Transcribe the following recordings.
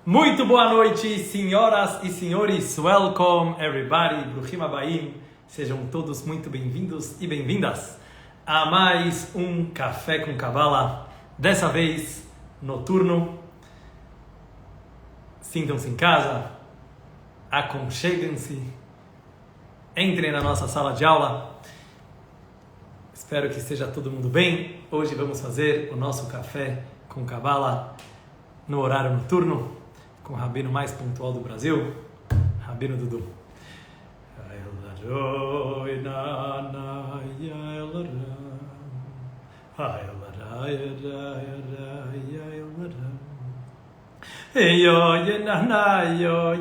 Muito boa noite, senhoras e senhores. Welcome, everybody. Bruchim Abayim. Sejam todos muito bem-vindos e bem-vindas a mais um Café com Kabbalah. Dessa vez, noturno. Sintam-se em casa, aconcheguem-se, entrem na nossa sala de aula. Espero que esteja todo mundo bem. Hoje vamos fazer o nosso Café com Kabbalah no horário noturno, com o rabino mais pontual do Brasil, Rabino Dudu. Oh, yenayedam, hey yo yenanayo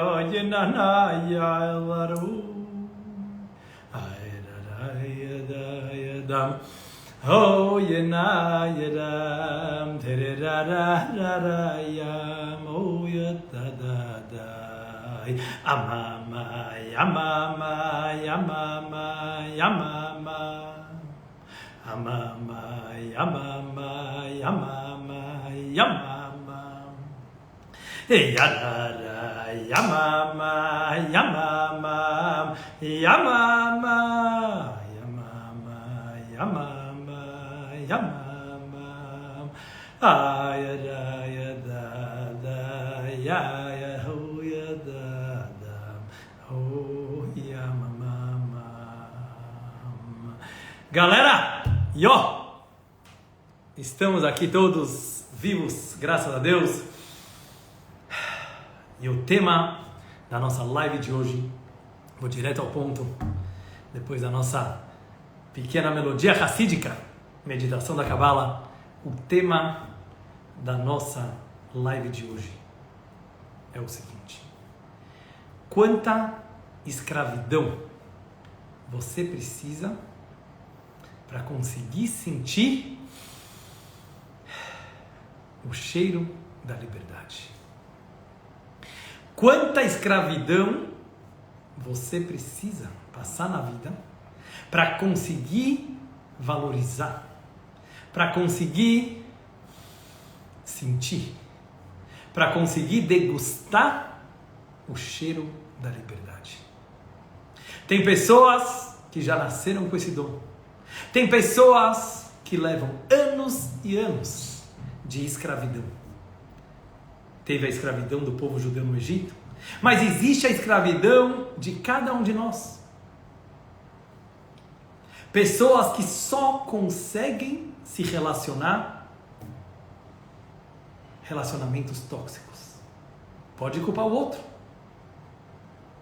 yenanayo oh yenayedam tererarararayam oh yadadadai amama yamama yamama yamama amama yamama yamama yamama hey yadara yamama yamama yamama yamama Yamam, ayada yada ya ho yada ho yamam. Galera, estamos aqui todos vivos, graças a Deus. E o tema da nossa live de hoje, vou direto ao ponto, depois da nossa pequena melodia hassídica, meditação da Kabbalah. O tema da nossa live de hoje é o seguinte: quanta escravidão você precisa para conseguir sentir o cheiro da liberdade? Quanta escravidão você precisa passar na vida para conseguir valorizar, para conseguir sentir, para conseguir degustar o cheiro da liberdade? Tem pessoas que já nasceram com esse dom. Tem pessoas que levam anos e anos de escravidão. Teve a escravidão do povo judeu no Egito, mas existe a escravidão de cada um de nós. Pessoas que só conseguem se relacionar, relacionamentos tóxicos. Pode culpar o outro,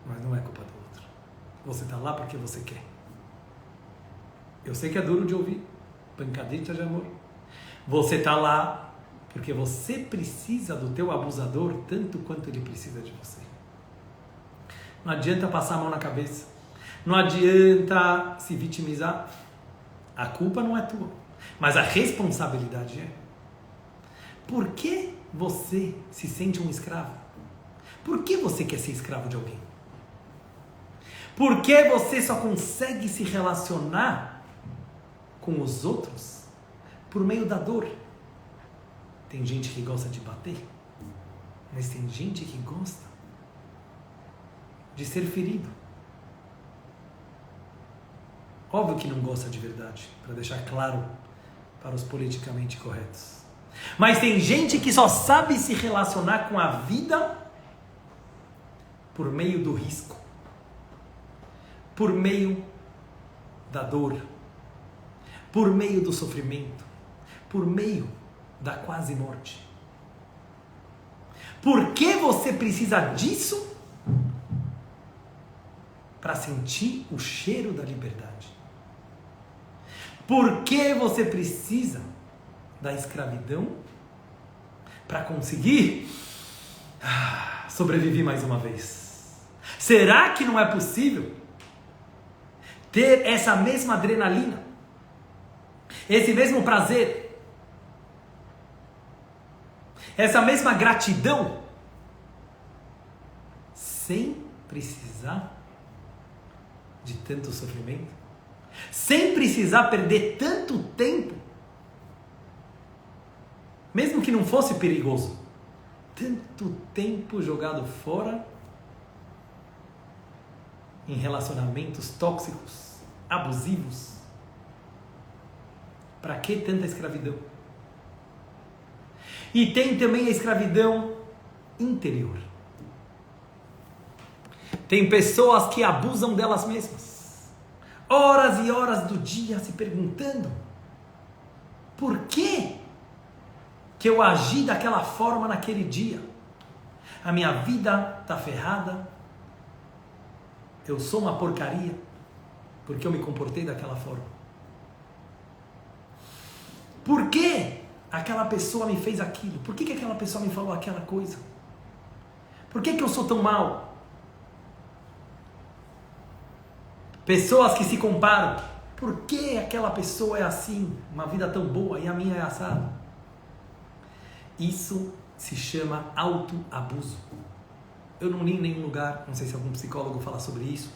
mas não é culpa do outro. Você está lá porque você quer. Eu sei que é duro de ouvir, pancadita de amor. Você está lá porque você precisa do teu abusador tanto quanto ele precisa de você. Não adianta passar a mão na cabeça. Não adianta se vitimizar. A culpa não é tua, mas a responsabilidade é. Por que você se sente um escravo? Por que você quer ser escravo de alguém? Por que você só consegue se relacionar com os outros por meio da dor? Tem gente que gosta de bater, mas tem gente que gosta de ser ferido. Óbvio que não gosta de verdade, para deixar claro para os politicamente corretos. Mas tem gente que só sabe se relacionar com a vida por meio do risco, por meio da dor, por meio do sofrimento, por meio da quase morte. Por que você precisa disso para sentir o cheiro da liberdade? Por que você precisa da escravidão para conseguir sobreviver mais uma vez? Será que não é possível ter essa mesma adrenalina, esse mesmo prazer, essa mesma gratidão, sem precisar de tanto sofrimento, sem precisar perder tanto tempo, mesmo que não fosse perigoso, tanto tempo jogado fora em relacionamentos tóxicos, abusivos? Para que tanta escravidão? E tem também a escravidão interior. Tem pessoas que abusam delas mesmas, horas e horas do dia se perguntando: por que eu agi daquela forma naquele dia? A minha vida está ferrada, eu sou uma porcaria, porque eu me comportei daquela forma. Por que aquela pessoa me fez aquilo? Por que aquela pessoa me falou aquela coisa? Por que eu sou tão mal? Pessoas que se comparam. Por que aquela pessoa é assim? Uma vida tão boa e a minha é assada? Isso se chama autoabuso. Eu não li em nenhum lugar, não sei se algum psicólogo fala sobre isso.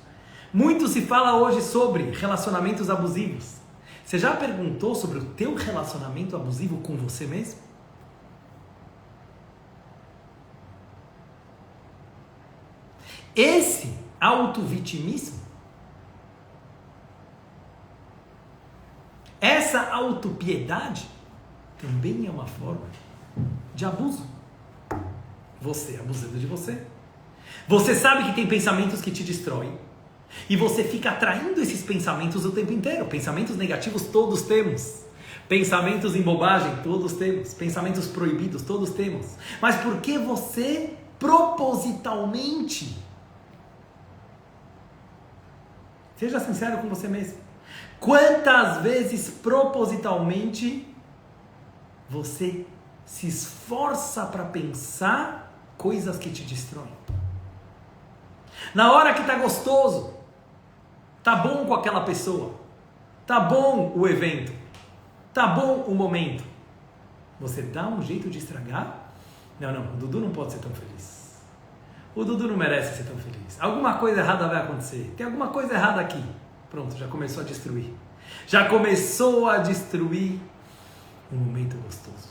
Muito se fala hoje sobre relacionamentos abusivos. Você já perguntou sobre o teu relacionamento abusivo com você mesmo? Esse autovitimismo, essa autopiedade, também é uma forma de abuso. Você abusando de você. Você sabe que tem pensamentos que te destroem. E você fica atraindo esses pensamentos o tempo inteiro. Pensamentos negativos todos temos. Pensamentos em bobagem todos temos. Pensamentos proibidos todos temos. Mas por que você propositalmente? Seja sincero com você mesmo. Quantas vezes propositalmente você se esforça para pensar coisas que te destroem? Na hora que tá gostoso, tá bom com aquela pessoa, tá bom o evento, tá bom o momento, você dá um jeito de estragar? Não, o Dudu não pode ser tão feliz. O Dudu não merece ser tão feliz. Alguma coisa errada vai acontecer. Tem alguma coisa errada aqui. Pronto, já começou a destruir. Já começou a destruir um momento gostoso.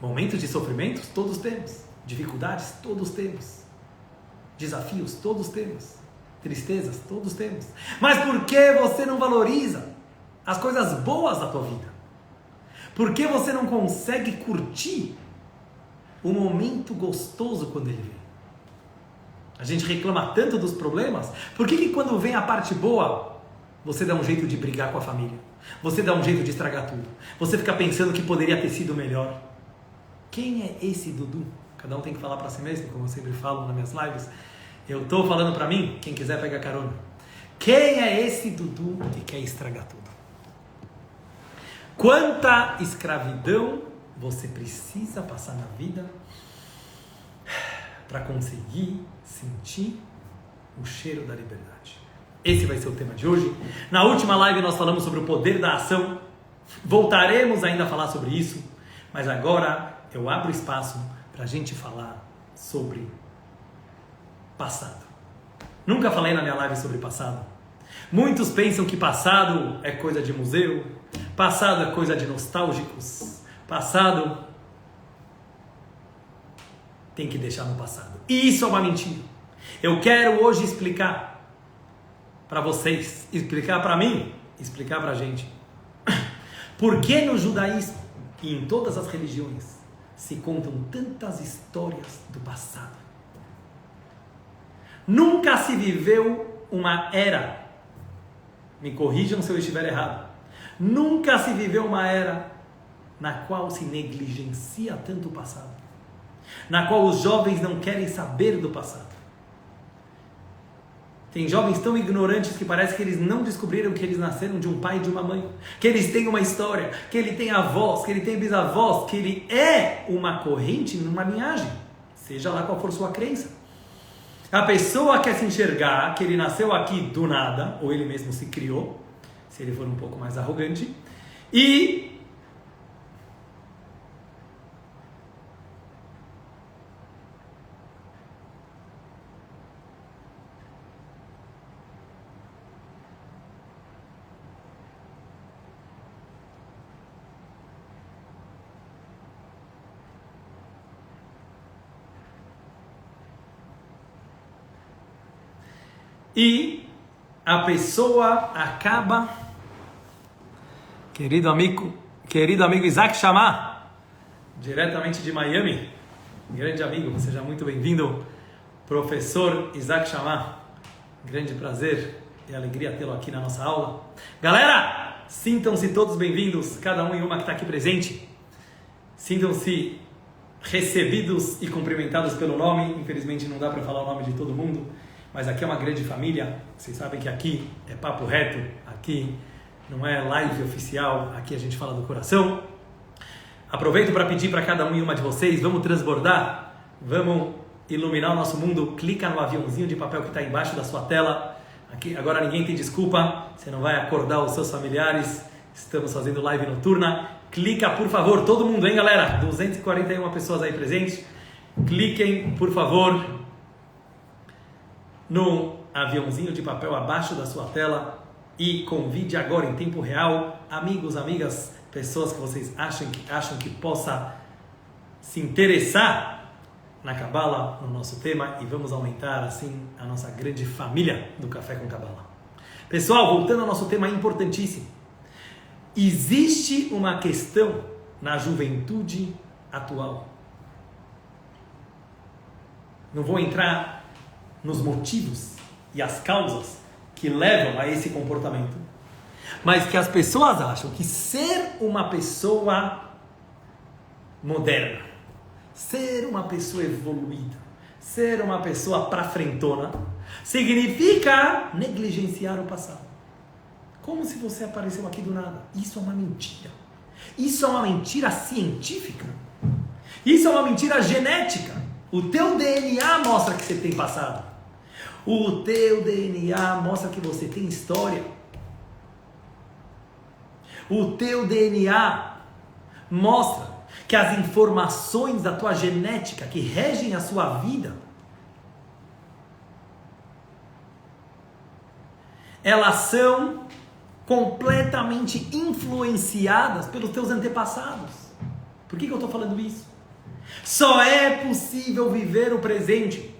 Momentos de sofrimentos, todos temos. Dificuldades, todos temos. Desafios, todos temos. Tristezas, todos temos. Mas por que você não valoriza as coisas boas da tua vida? Por que você não consegue curtir o momento gostoso quando ele vem? A gente reclama tanto dos problemas. Por que quando vem a parte boa, você dá um jeito de brigar com a família? Você dá um jeito de estragar tudo? Você fica pensando que poderia ter sido melhor? Quem é esse Dudu? Cada um tem que falar para si mesmo, como eu sempre falo nas minhas lives. Eu estou falando para mim, quem quiser pega carona. Quem é esse Dudu que quer estragar tudo? Quanta escravidão você precisa passar na vida para conseguir sentir o cheiro da liberdade? Esse vai ser o tema de hoje. Na última live nós falamos sobre o poder da ação. Voltaremos ainda a falar sobre isso, mas agora eu abro espaço para a gente falar sobre passado. Nunca falei na minha live sobre passado. Muitos pensam que passado é coisa de museu, passado é coisa de nostálgicos, passado tem que deixar no passado. E isso é uma mentira. Eu quero hoje explicar para vocês, explicar para mim, explicar para a gente por que no judaísmo e em todas as religiões se contam tantas histórias do passado. Nunca se viveu uma era, me corrijam se eu estiver errado, nunca se viveu uma era na qual se negligencia tanto o passado, na qual os jovens não querem saber do passado. Tem jovens tão ignorantes que parece que eles não descobriram que eles nasceram de um pai e de uma mãe, que eles têm uma história, que ele tem avós, que ele tem bisavós, que ele é uma corrente numa linhagem, seja lá qual for sua crença. A pessoa quer se enxergar que ele nasceu aqui do nada, ou ele mesmo se criou, se ele for um pouco mais arrogante, e a pessoa acaba, querido amigo Isaac Chamar, diretamente de Miami, grande amigo, seja muito bem-vindo, professor Isaac Chamar, grande prazer e alegria tê-lo aqui na nossa aula. Galera, sintam-se todos bem-vindos, cada um e uma que está aqui presente, sintam-se recebidos e cumprimentados pelo nome. Infelizmente não dá para falar o nome de todo mundo, mas aqui é uma grande família. Vocês sabem que aqui é papo reto, aqui não é live oficial, aqui a gente fala do coração. Aproveito para pedir para cada um e uma de vocês, vamos transbordar, vamos iluminar o nosso mundo. Clica no aviãozinho de papel que está embaixo da sua tela. Aqui, agora ninguém tem desculpa, você não vai acordar os seus familiares, estamos fazendo live noturna. Clica, por favor, todo mundo, hein, galera? 241 pessoas aí presentes. Cliquem, por favor, no aviãozinho de papel abaixo da sua tela e convide agora em tempo real amigos, amigas, pessoas que vocês acham que possa se interessar na Kabbalah, no nosso tema, e vamos aumentar assim a nossa grande família do Café com Kabbalah. Pessoal, voltando ao nosso tema importantíssimo, existe uma questão na juventude atual. Não vou entrar nos motivos e as causas que levam a esse comportamento, mas que as pessoas acham que ser uma pessoa moderna, ser uma pessoa evoluída, ser uma pessoa pra frentona, significa negligenciar o passado. Como se você apareceu aqui do nada. Isso é uma mentira. Isso é uma mentira científica. Isso é uma mentira genética. O teu DNA mostra que você tem passado. O teu DNA mostra que você tem história. O teu DNA mostra que as informações da tua genética que regem a sua vida, elas são completamente influenciadas pelos teus antepassados. Por que eu estou falando isso? Só é possível viver o presente,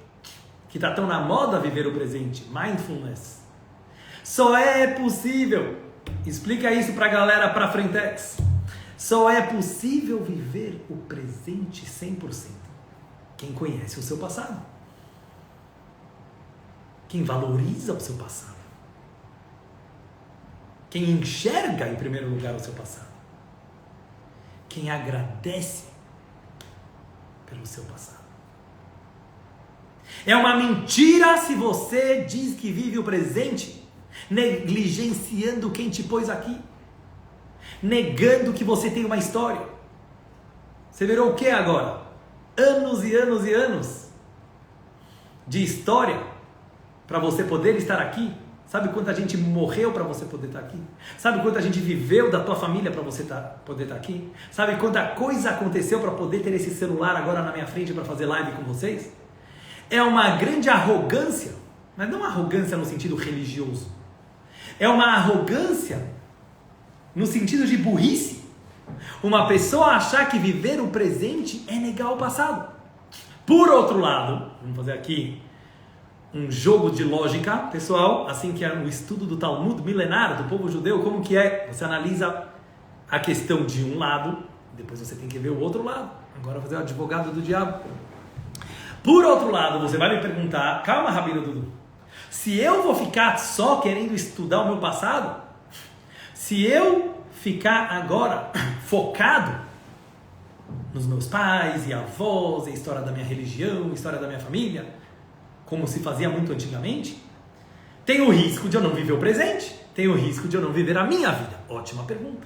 que está tão na moda viver o presente, mindfulness. Só é possível, explica isso para a galera para Frentex, só é possível viver o presente 100% quem conhece o seu passado, quem valoriza o seu passado, quem enxerga em primeiro lugar o seu passado, quem agradece pelo seu passado. É uma mentira se você diz que vive o presente, negligenciando quem te pôs aqui, negando que você tem uma história. Você virou o que agora? Anos e anos e anos de história para você poder estar aqui. Sabe quanta gente morreu para você poder estar aqui? Sabe quanta gente viveu da tua família para você poder estar aqui? Sabe quanta coisa aconteceu para poder ter esse celular agora na minha frente para fazer live com vocês? É uma grande arrogância, mas não arrogância no sentido religioso. É uma arrogância no sentido de burrice. Uma pessoa achar que viver o presente é negar o passado. Por outro lado, vamos fazer aqui um jogo de lógica, pessoal, assim que é o estudo do Talmud milenar do povo judeu, como que é? Você analisa a questão de um lado, depois você tem que ver o outro lado. Agora vou fazer o advogado do diabo. Por outro lado, você vai me perguntar, calma, Rabino Dudu, se eu vou ficar só querendo estudar o meu passado, se eu ficar agora focado nos meus pais e avós, a história da minha religião, a história da minha família, como se fazia muito antigamente, tem o risco de eu não viver o presente, tem o risco de eu não viver a minha vida. Ótima pergunta.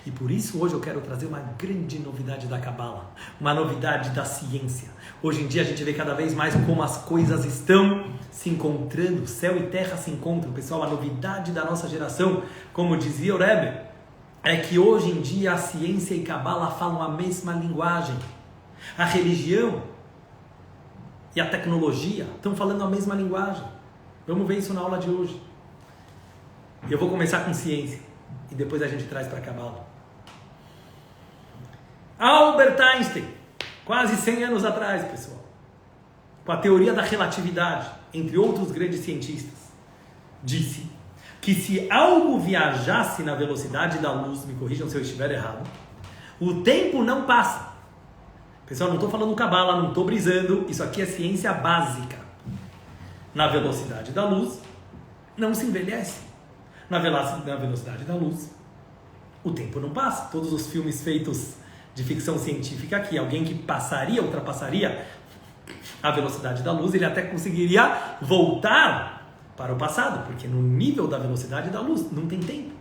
E por isso hoje eu quero trazer uma grande novidade da Kabbalah, uma novidade da ciência. Hoje em dia a gente vê cada vez mais como as coisas estão se encontrando, céu e terra se encontram. Pessoal, a novidade da nossa geração, como dizia o Rebbe, é que hoje em dia a ciência e Kabbalah falam a mesma linguagem. A religião e a tecnologia estão falando a mesma linguagem. Vamos ver isso na aula de hoje. Eu vou começar com ciência e depois a gente traz para a Kabbalah. Albert Einstein, quase 100 anos atrás, pessoal, com a teoria da relatividade, entre outros grandes cientistas, disse que se algo viajasse na velocidade da luz, me corrijam se eu estiver errado, o tempo não passa. Pessoal, não estou falando Kabbalah, não estou brisando, isso aqui é ciência básica. Na velocidade da luz, não se envelhece. Na velocidade da luz, o tempo não passa. Todos os filmes feitos de ficção científica aqui, alguém que ultrapassaria a velocidade da luz, ele até conseguiria voltar para o passado, porque no nível da velocidade da luz não tem tempo.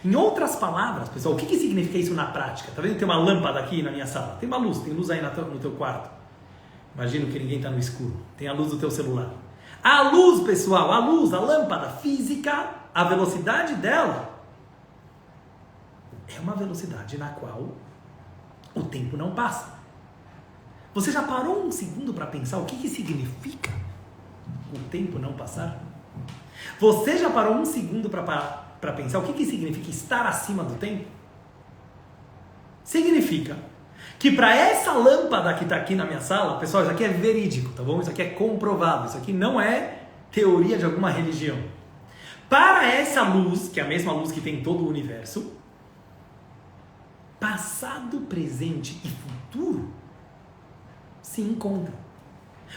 Em outras palavras, pessoal, o que significa isso na prática? Tá vendo que tem uma lâmpada aqui na minha sala? Tem uma luz, tem luz aí no teu quarto. Imagino que ninguém está no escuro. Tem a luz do teu celular. A luz, pessoal, a luz, a lâmpada física, a velocidade dela é uma velocidade na qual o tempo não passa. Você já parou um segundo para pensar o que significa o tempo não passar? Você já parou um segundo para pensar o que significa estar acima do tempo? Significa que para essa lâmpada que está aqui na minha sala, pessoal, isso aqui é verídico, tá bom? Isso aqui é comprovado, isso aqui não é teoria de alguma religião. Para essa luz, que é a mesma luz que tem em todo o universo, passado, presente e futuro se encontram.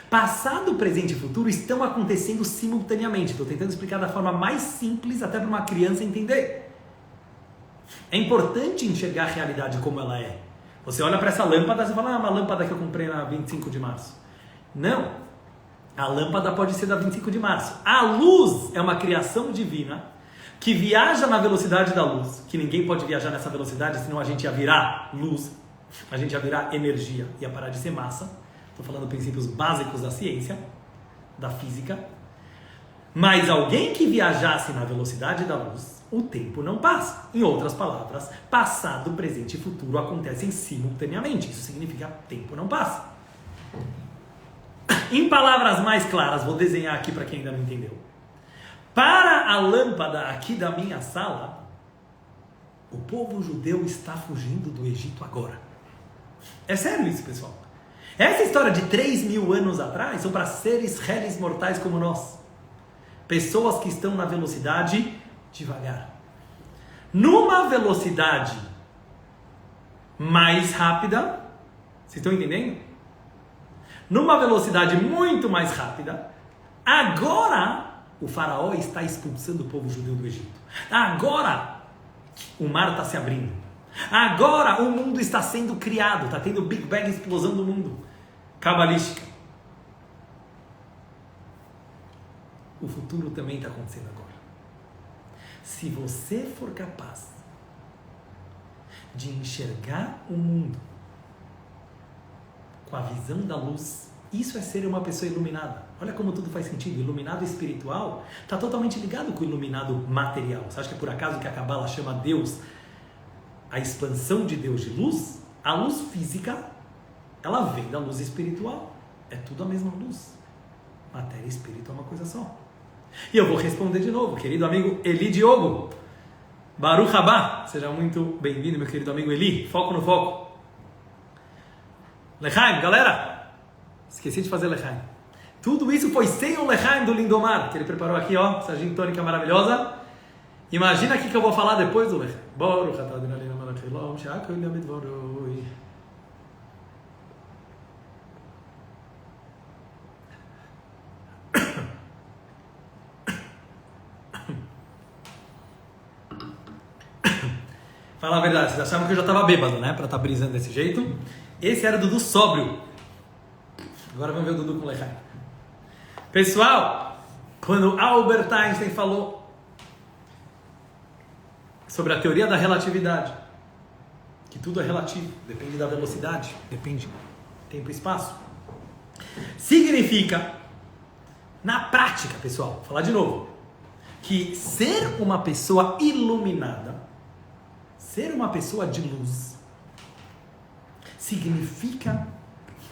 Passado, presente e futuro estão acontecendo simultaneamente. Estou tentando explicar da forma mais simples até para uma criança entender. É importante enxergar a realidade como ela é. Você olha para essa lâmpada e fala, uma lâmpada que eu comprei na 25 de março. Não. A lâmpada pode ser da 25 de março. A luz é uma criação divina que viaja na velocidade da luz, que ninguém pode viajar nessa velocidade, senão a gente ia virar luz, a gente ia virar energia, ia parar de ser massa. Estou falando princípios básicos da ciência, da física. Mas alguém que viajasse na velocidade da luz, o tempo não passa. Em outras palavras, passado, presente e futuro acontecem simultaneamente. Isso significa que tempo não passa. Em palavras mais claras, vou desenhar aqui para quem ainda não entendeu. Para a lâmpada aqui da minha sala, o povo judeu está fugindo do Egito agora. É sério isso, pessoal. Essa história de 3.000 anos atrás são para seres réis mortais como nós. Pessoas que estão na velocidade devagar. Numa velocidade mais rápida, vocês estão entendendo? Numa velocidade muito mais rápida, agora o faraó está expulsando o povo judeu do Egito. Agora o mar está se abrindo. Agora o mundo está sendo criado, está tendo Big Bang, explosão do mundo. Cabalística. O futuro também está acontecendo agora. Se você for capaz de enxergar o mundo com a visão da luz, isso é ser uma pessoa iluminada. Olha como tudo faz sentido. Iluminado espiritual está totalmente ligado com o iluminado material. Você acha que é por acaso que a Kabbalah chama Deus, a expansão de Deus de luz? A luz física, ela vem da luz espiritual. É tudo a mesma luz. Matéria e espírito é uma coisa só. E eu vou responder de novo, querido amigo Eli Diogo. Baruch Haba. Seja muito bem-vindo, meu querido amigo Eli. Foco no foco. Lechaim, galera. Esqueci de fazer Lechaim. Tudo isso foi sem o Lechaim do Lindomar, que ele preparou aqui, ó. Essa gin tônica maravilhosa. Imagina aqui que eu vou falar depois do Lechaim. Baruch atah Adonai Eloheinu melech haolam she'akol na'amid dvoroi. Fala a verdade, vocês achavam que eu já estava bêbado, né? Pra estar brisando desse jeito. Esse era o Dudu sóbrio. Agora vamos ver o Dudu com o Lechaim. Pessoal, quando Albert Einstein falou sobre a teoria da relatividade, que tudo é relativo, depende da velocidade, depende do tempo e espaço. Significa, na prática, pessoal, vou falar de novo, que ser uma pessoa iluminada, ser uma pessoa de luz, significa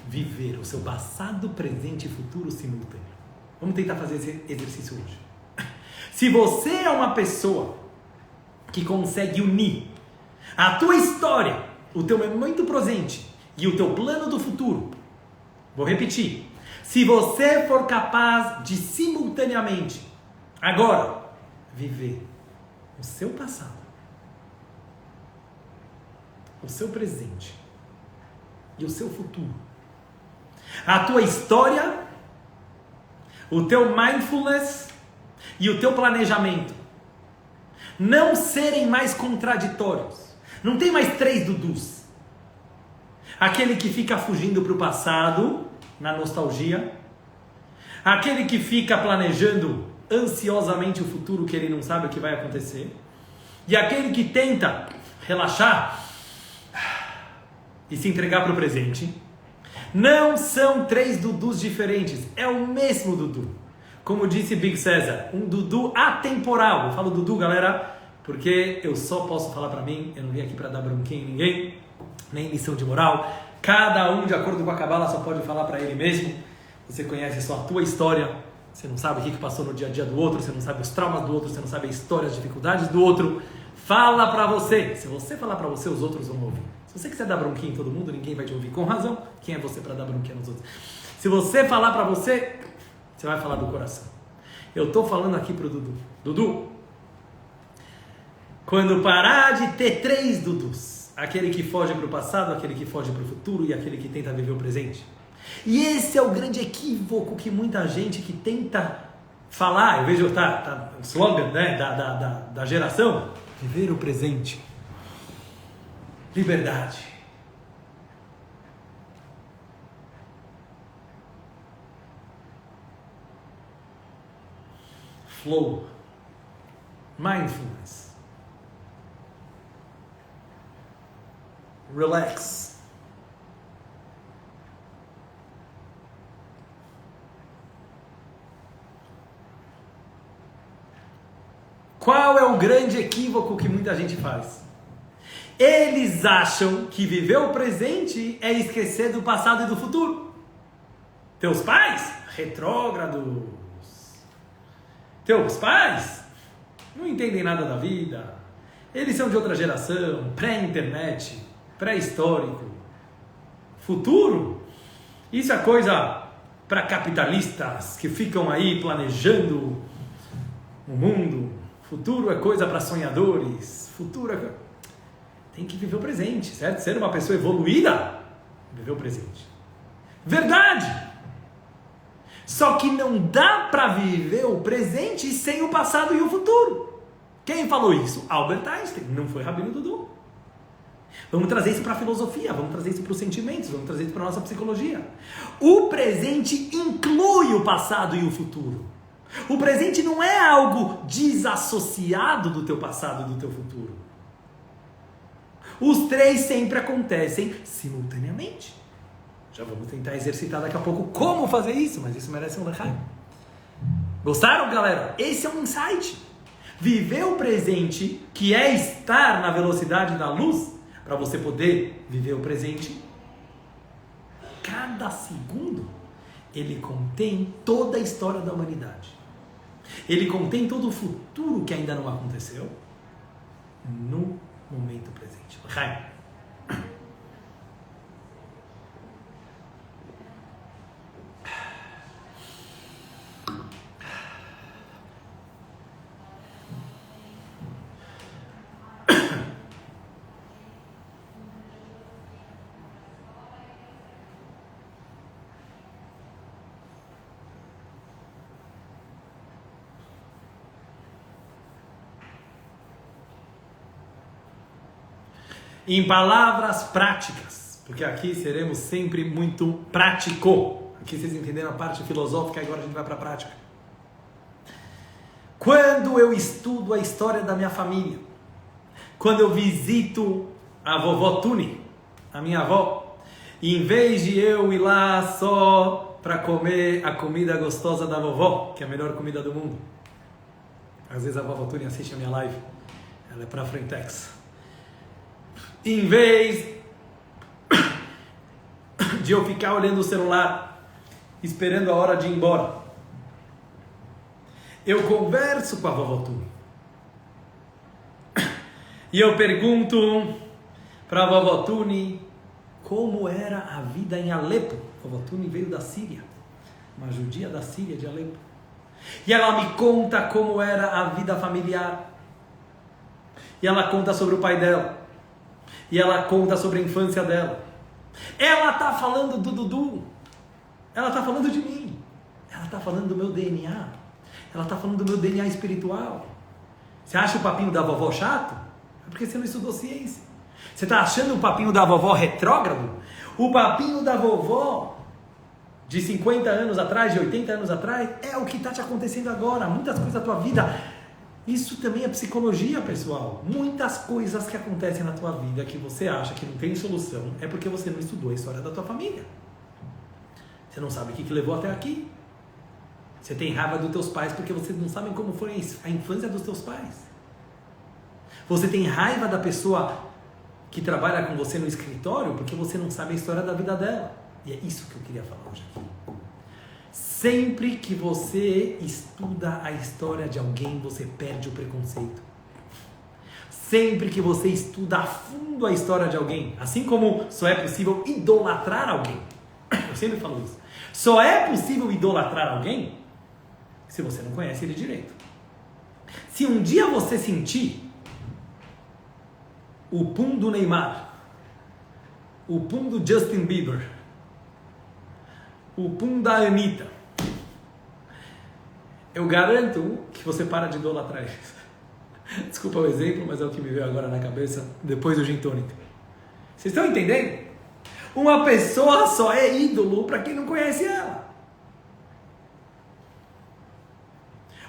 viver o seu passado, presente e futuro simultâneo. Vamos tentar fazer esse exercício hoje. Se você é uma pessoa que consegue unir a tua história, o teu momento presente e o teu plano do futuro, vou repetir. Se você for capaz de simultaneamente, agora, viver o seu passado, o seu presente e o seu futuro, a tua história, o teu mindfulness e o teu planejamento não serem mais contraditórios. Não tem mais 3 Dudus. Aquele que fica fugindo para o passado, na nostalgia. Aquele que fica planejando ansiosamente o futuro, que ele não sabe o que vai acontecer. E aquele que tenta relaxar e se entregar para o presente. Não são 3 Dudus diferentes, é o mesmo Dudu. Como disse Big César, um Dudu atemporal. Eu falo Dudu, galera, porque eu só posso falar para mim, eu não vim aqui para dar bronquinha em ninguém, nem lição de moral. Cada um, de acordo com a Kabbalah, só pode falar para ele mesmo. Você conhece só a tua história, você não sabe o que passou no dia a dia do outro, você não sabe os traumas do outro, você não sabe a história, as dificuldades do outro. Fala para você. Se você falar para você, os outros vão ouvir. Se você quiser dar bronquinha em todo mundo, ninguém vai te ouvir. Com razão, quem é você para dar bronquinha nos outros? Se você falar para você, você vai falar do coração. Eu estou falando aqui pro Dudu. Dudu, quando parar de ter 3 Dudus, aquele que foge para o passado, aquele que foge para o futuro e aquele que tenta viver o presente. E esse é o grande equívoco que muita gente que tenta falar, eu vejo, tá o slogan, né, da geração, viver o presente. Liberdade. Flow. Mindfulness. Relax. Qual é o grande equívoco que muita gente faz? Eles acham que viver o presente é esquecer do passado e do futuro. Teus pais? Retrógrados. Teus pais? Não entendem nada da vida. Eles são de outra geração, pré-internet, pré-histórico. Futuro? Isso é coisa para capitalistas que ficam aí planejando o mundo. Futuro é coisa para sonhadores. Futuro é... Tem que viver o presente, certo? Ser uma pessoa evoluída, viver o presente. Verdade! Só que não dá para viver o presente sem o passado e o futuro. Quem falou isso? Albert Einstein, não foi Rabino Dudu. Vamos trazer isso para a filosofia, vamos trazer isso para os sentimentos, vamos trazer isso para a nossa psicologia. O presente inclui o passado e o futuro. O presente não é algo desassociado do teu passado e do teu futuro. Os 3 sempre acontecem simultaneamente. Já vamos tentar exercitar daqui a pouco como fazer isso, mas isso merece um lechaim. Gostaram, galera? Esse é um insight. Viver o presente, que é estar na velocidade da luz, para você poder viver o presente, cada segundo, ele contém toda a história da humanidade. Ele contém todo o futuro que ainda não aconteceu no momento presente. Lechaim. Em palavras práticas, porque aqui seremos sempre muito prático. Aqui vocês entenderam a parte filosófica, agora a gente vai para a prática. Quando eu estudo a história da minha família, quando eu visito a vovó Tuni, a minha avó, e em vez de eu ir lá só para comer a comida gostosa da vovó, que é a melhor comida do mundo. Às vezes a vovó Tuni assiste a minha live, ela é para Frentex. Em vez de eu ficar olhando o celular, esperando a hora de ir embora, eu converso com a vovó Tuni. E eu pergunto para a vovó Tuni como era a vida em Alepo. A vovó Tuni veio da Síria, uma judia da Síria, de Alepo. E ela me conta como era a vida familiar. E ela conta sobre o pai dela. E ela conta sobre a infância dela. Ela está falando do Dudu. Ela está falando de mim. Ela está falando do meu DNA. Ela está falando do meu DNA espiritual. Você acha o papinho da vovó chato? É porque você não estudou ciência. Você está achando o papinho da vovó retrógrado? O papinho da vovó de 50 anos atrás, de 80 anos atrás, é o que está te acontecendo agora. Muitas coisas da tua vida. Isso também é psicologia, pessoal. Muitas coisas que acontecem na tua vida que você acha que não tem solução é porque você não estudou a história da tua família. Você não sabe o que levou até aqui. Você tem raiva dos teus pais porque vocês não sabem como foi a infância dos teus pais. Você tem raiva da pessoa que trabalha com você no escritório porque você não sabe a história da vida dela. E é isso que eu queria falar hoje aqui. Sempre que você estuda a história de alguém, você perde o preconceito. Sempre que você estuda a fundo a história de alguém, assim como só é possível idolatrar alguém. Eu sempre falo isso. Só é possível idolatrar alguém se você não conhece ele direito. Se um dia você sentir o pum do Neymar, o pum do Justin Bieber, o pum da Anitta, eu garanto que você para de idolatrar eles. Desculpa o exemplo, mas é o que me veio agora na cabeça depois do gin tônica. Vocês estão entendendo? Uma pessoa só é ídolo para quem não conhece ela.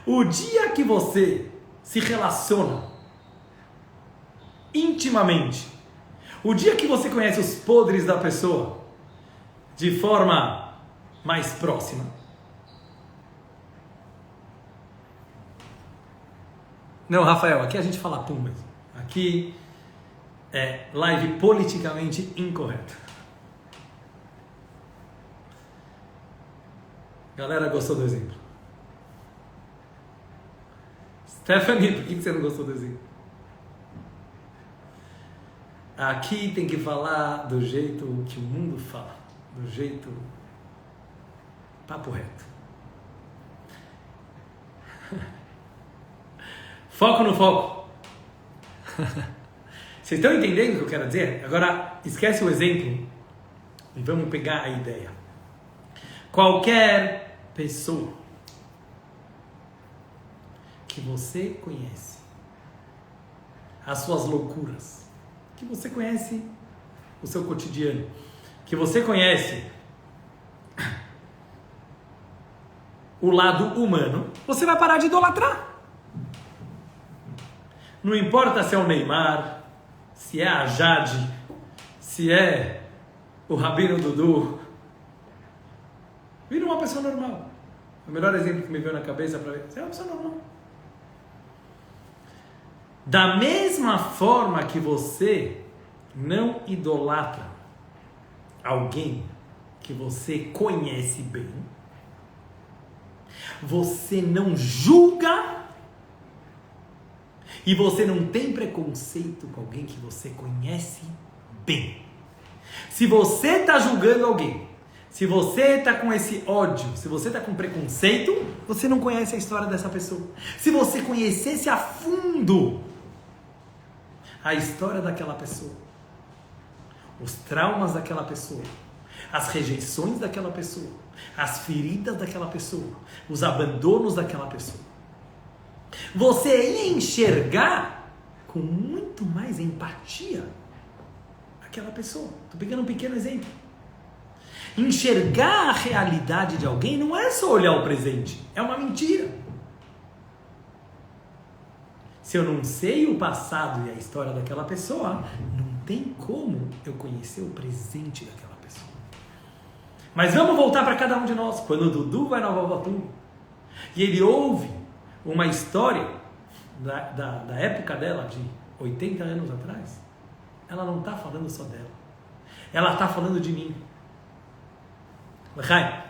O dia que você se relaciona intimamente, o dia que você conhece os podres da pessoa de forma mais próxima, não, Rafael, aqui a gente fala pum mesmo. Aqui é live politicamente incorreta. Galera, gostou do exemplo? Stephanie, por que você não gostou do exemplo? Aqui tem que falar do jeito que o mundo fala, do jeito papo reto. Foco no foco. Vocês estão entendendo o que eu quero dizer? Agora, esquece o exemplo e vamos pegar a ideia. Qualquer pessoa que você conhece, as suas loucuras, que você conhece o seu cotidiano, que você conhece o lado humano, você vai parar de idolatrar. Não importa se é o Neymar, se é a Jade, se é o Rabino Dudu. Vira uma pessoa normal. O melhor exemplo que me veio na cabeça para ver, você é uma pessoa normal. Da mesma forma que você não idolatra alguém que você conhece bem, você não julga e você não tem preconceito com alguém que você conhece bem. Se você está julgando alguém, se você está com esse ódio, se você está com preconceito, você não conhece a história dessa pessoa. Se você conhecesse a fundo a história daquela pessoa, os traumas daquela pessoa, as rejeições daquela pessoa, as feridas daquela pessoa, os abandonos daquela pessoa, você ia enxergar com muito mais empatia aquela pessoa. Estou pegando um pequeno exemplo. Enxergar a realidade de alguém não é só olhar o presente, é uma mentira. Se eu não sei o passado e a história daquela pessoa, não tem como eu conhecer o presente daquela pessoa. Mas vamos voltar para cada um de nós. Quando o Dudu vai na Vovatuba e ele ouve uma história da época dela, de 80 anos atrás, ela não está falando só dela. Ela está falando de mim. Vai.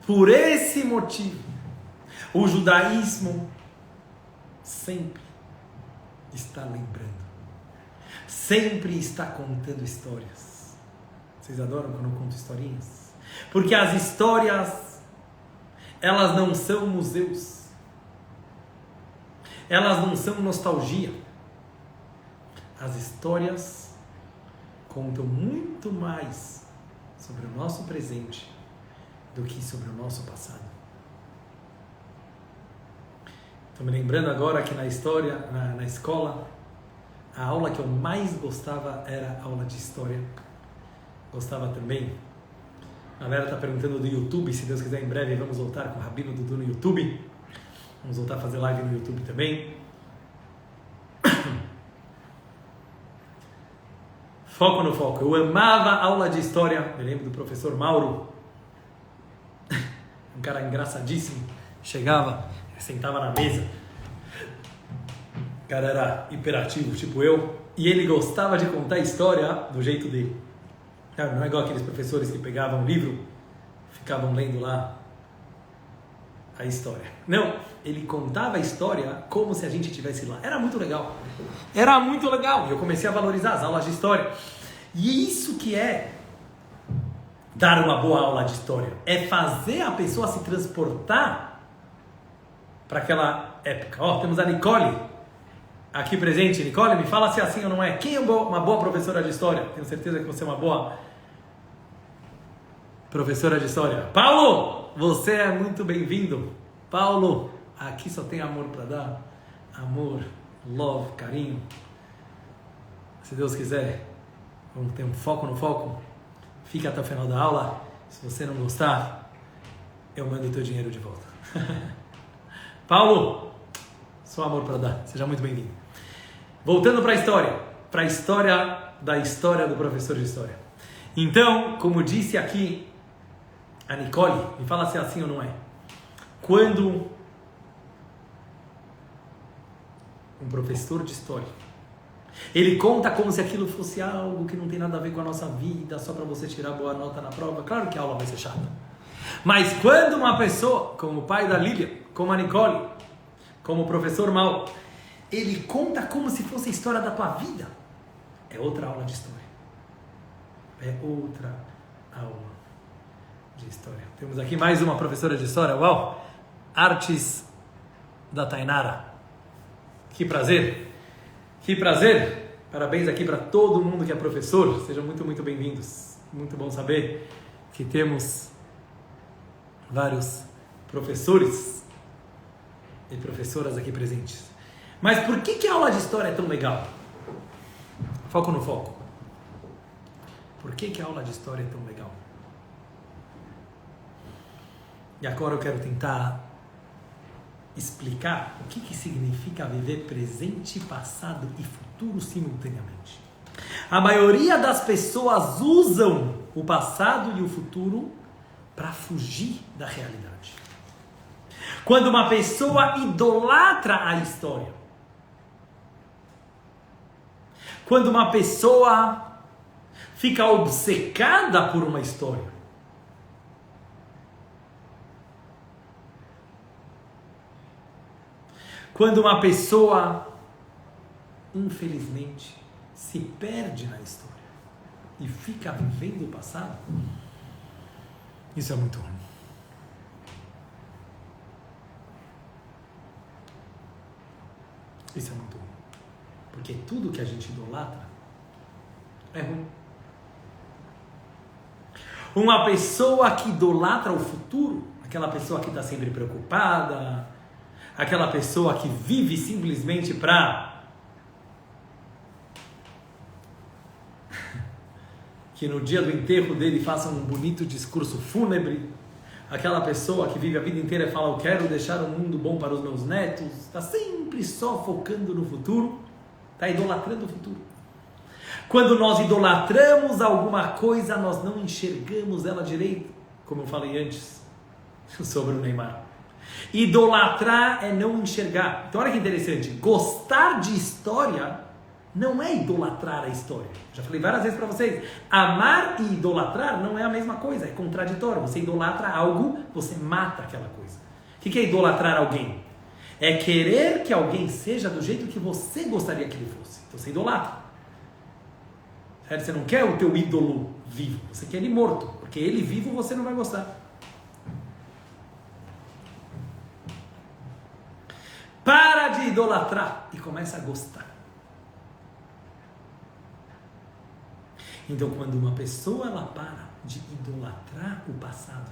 Por esse motivo, o judaísmo sempre está lembrando, sempre está contando histórias. Vocês adoram quando eu conto historinhas? Porque as histórias, elas não são museus, elas não são nostalgia. As histórias contam muito mais sobre o nosso presente do que sobre o nosso passado. Estou me lembrando agora que na história, na escola, a aula que eu mais gostava era a aula de história. Gostava também. A Vera está perguntando do YouTube, se Deus quiser em breve vamos voltar com o Rabino Dudu no YouTube. Vamos voltar a fazer live no YouTube também. Foco no foco. Eu amava a aula de história. Me lembro do professor Mauro. Um cara engraçadíssimo. Chegava, sentava na mesa. O cara era hiperativo, tipo eu. E ele gostava de contar a história do jeito dele. Não é igual aqueles professores que pegavam um livro, ficavam lendo lá a história. Não, ele contava a história como se a gente estivesse lá. Era muito legal. Era muito legal. E eu comecei a valorizar as aulas de história. E isso que é dar uma boa aula de história. É fazer a pessoa se transportar para aquela época. Ó, temos a Nicole aqui presente. Nicole, me fala se é assim ou não é. Quem é uma boa professora de história? Tenho certeza que você é uma boa professora de história. Paulo, você é muito bem-vindo. Paulo, aqui só tem amor para dar. Amor, love, carinho. Se Deus quiser, vamos ter um foco no foco. Fica até o final da aula. Se você não gostar, eu mando o teu dinheiro de volta. Paulo, só amor para dar. Seja muito bem-vindo. Voltando para a história. Para a história da história do professor de história. Então, como disse aqui a Nicole, me fala se é assim ou não é. Quando um professor de história, ele conta como se aquilo fosse algo que não tem nada a ver com a nossa vida, só para você tirar boa nota na prova, claro que a aula vai ser chata. Mas quando uma pessoa, como o pai da Lília, como a Nicole, como o professor Mal, ele conta como se fosse a história da tua vida, é outra aula de história. É outra aula de história. Temos aqui mais uma professora de história. Uau! Artes da Tainara. Que prazer! Que prazer! Parabéns aqui para todo mundo que é professor. Sejam muito, muito bem-vindos. Muito bom saber que temos vários professores e professoras aqui presentes. Mas por que a aula de história é tão legal? Foco no foco. Por que a aula de história é tão legal? E agora eu quero tentar explicar o que significa viver presente, passado e futuro simultaneamente. A maioria das pessoas usam o passado e o futuro para fugir da realidade. Quando uma pessoa idolatra a história, quando uma pessoa fica obcecada por uma história, quando uma pessoa, infelizmente, se perde na história e fica vivendo o passado, isso é muito ruim. Isso é muito ruim. Porque tudo que a gente idolatra é ruim. Uma pessoa que idolatra o futuro, aquela pessoa que está sempre preocupada, aquela pessoa que vive simplesmente para que no dia do enterro dele faça um bonito discurso fúnebre, aquela pessoa que vive a vida inteira e fala, eu quero deixar um mundo bom para os meus netos, está sempre só focando no futuro, está idolatrando o futuro. Quando nós idolatramos alguma coisa, nós não enxergamos ela direito, como eu falei antes sobre o Neymar. Idolatrar é não enxergar. Então olha que interessante, gostar de história não é idolatrar a história. Já falei várias vezes para vocês, amar e idolatrar não é a mesma coisa, é contraditório. Você idolatra algo, você mata aquela coisa. O que é idolatrar alguém? É querer que alguém seja do jeito que você gostaria que ele fosse. Então você idolatra. Certo? Você não quer o teu ídolo vivo, você quer ele morto, porque ele vivo você não vai gostar. Para de idolatrar e começa a gostar. Então, quando uma pessoa ela para de idolatrar o passado,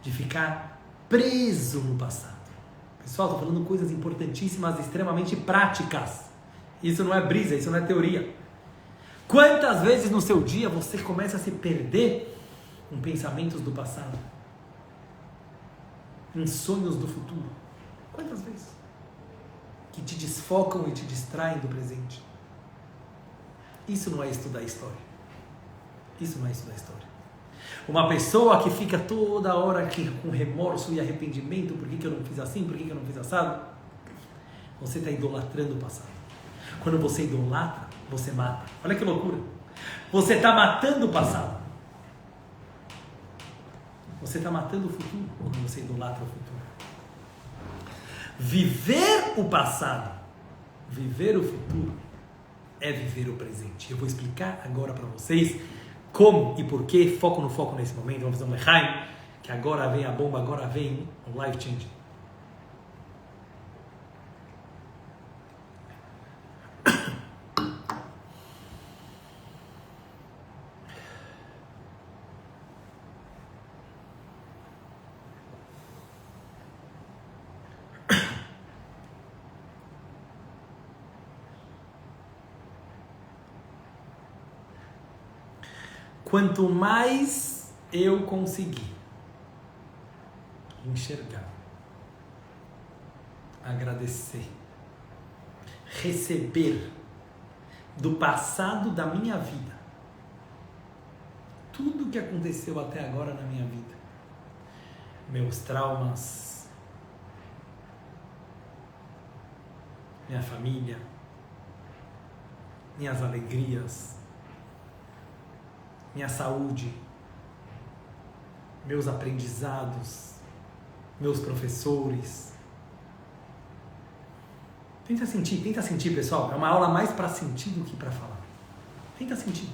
de ficar preso no passado. Pessoal, estou falando coisas importantíssimas, extremamente práticas. Isso não é brisa, isso não é teoria. Quantas vezes no seu dia você começa a se perder em pensamentos do passado? Em sonhos do futuro? Quantas vezes? Que te desfocam e te distraem do presente. Isso não é estudar história. Isso não é estudar história. Uma pessoa que fica toda hora aqui com remorso e arrependimento, por que eu não fiz assim, por que eu não fiz assado? Você está idolatrando o passado. Quando você idolatra, você mata. Olha que loucura. Você está matando o passado. Você está matando o futuro quando você idolatra o futuro. Viver o passado, viver o futuro, é viver o presente. Eu vou explicar agora para vocês como e por que, foco no foco nesse momento. Vamos fazer um lechaim, que agora vem a bomba, agora vem o life changing. Quanto mais eu conseguir enxergar, agradecer, receber do passado da minha vida, tudo que aconteceu até agora na minha vida, meus traumas, minha família, minhas alegrias, minha saúde, meus aprendizados, meus professores. Tenta sentir, pessoal. É uma aula mais para sentir do que para falar. Tenta sentir.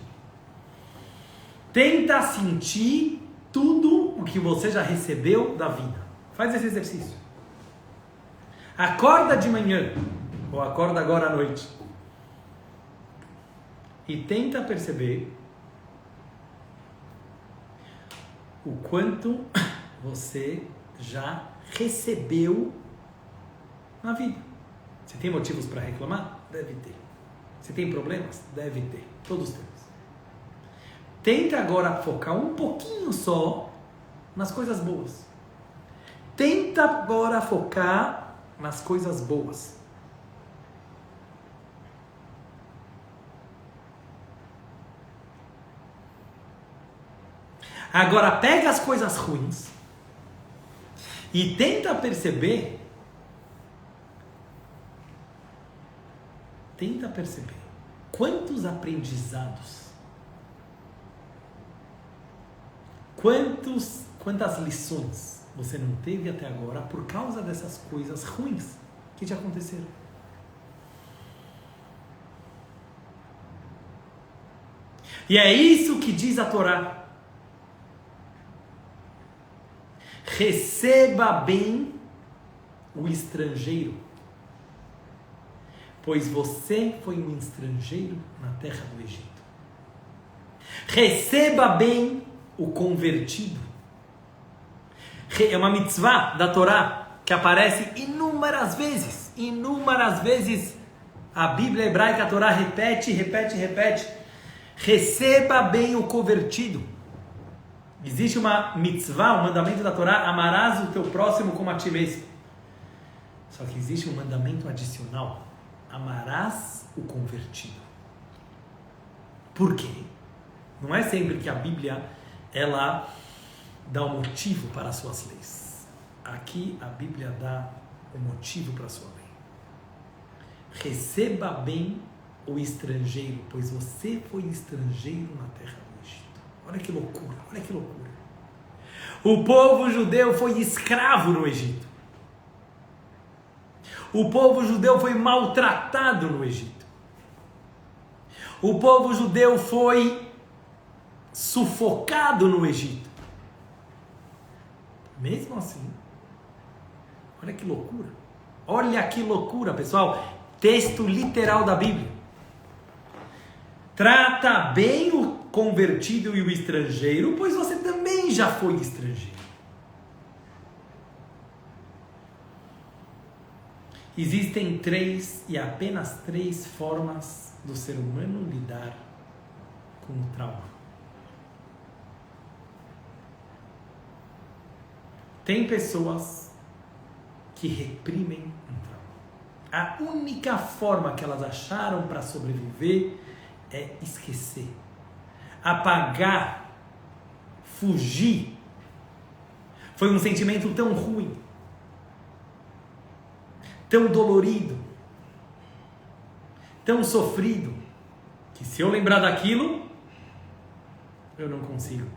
Tenta sentir tudo o que você já recebeu da vida. Faz esse exercício. Acorda de manhã, ou acorda agora à noite, e tenta perceber o quanto você já recebeu na vida. Você tem motivos para reclamar? Deve ter. Você tem problemas? Deve ter. Todos temos. Tenta agora focar um pouquinho só nas coisas boas. Tenta agora focar nas coisas boas. Agora pega as coisas ruins e tenta perceber quantos aprendizados, quantas lições você não teve até agora por causa dessas coisas ruins que te aconteceram. E é isso que diz a Torá. Receba bem o estrangeiro, pois você foi um estrangeiro na terra do Egito. Receba bem o convertido. É uma mitzvah da Torá que aparece inúmeras vezes. Inúmeras vezes a Bíblia hebraica, a Torá repete. Receba bem o convertido. Existe uma mitzvah, um mandamento da Torá, amarás o teu próximo como a ti mesmo. Só que existe um mandamento adicional, amarás o convertido. Por quê? Não é sempre que a Bíblia, ela dá um motivo para as suas leis. Aqui a Bíblia dá um motivo para a sua lei. Receba bem o estrangeiro, pois você foi estrangeiro na terra do Egito. Olha que loucura, olha que loucura. O povo judeu foi escravo no Egito. O povo judeu foi maltratado no Egito. O povo judeu foi sufocado no Egito. Mesmo assim, olha que loucura. Olha que loucura, pessoal. Texto literal da Bíblia. Trata bem o convertido e o estrangeiro, pois você também já foi estrangeiro. Existem apenas três formas do ser humano lidar com o trauma. Tem pessoas que reprimem um trauma. A única forma que elas acharam para sobreviver é esquecer, apagar, fugir. Foi um sentimento tão ruim, tão dolorido, tão sofrido, que se eu lembrar daquilo, eu não consigo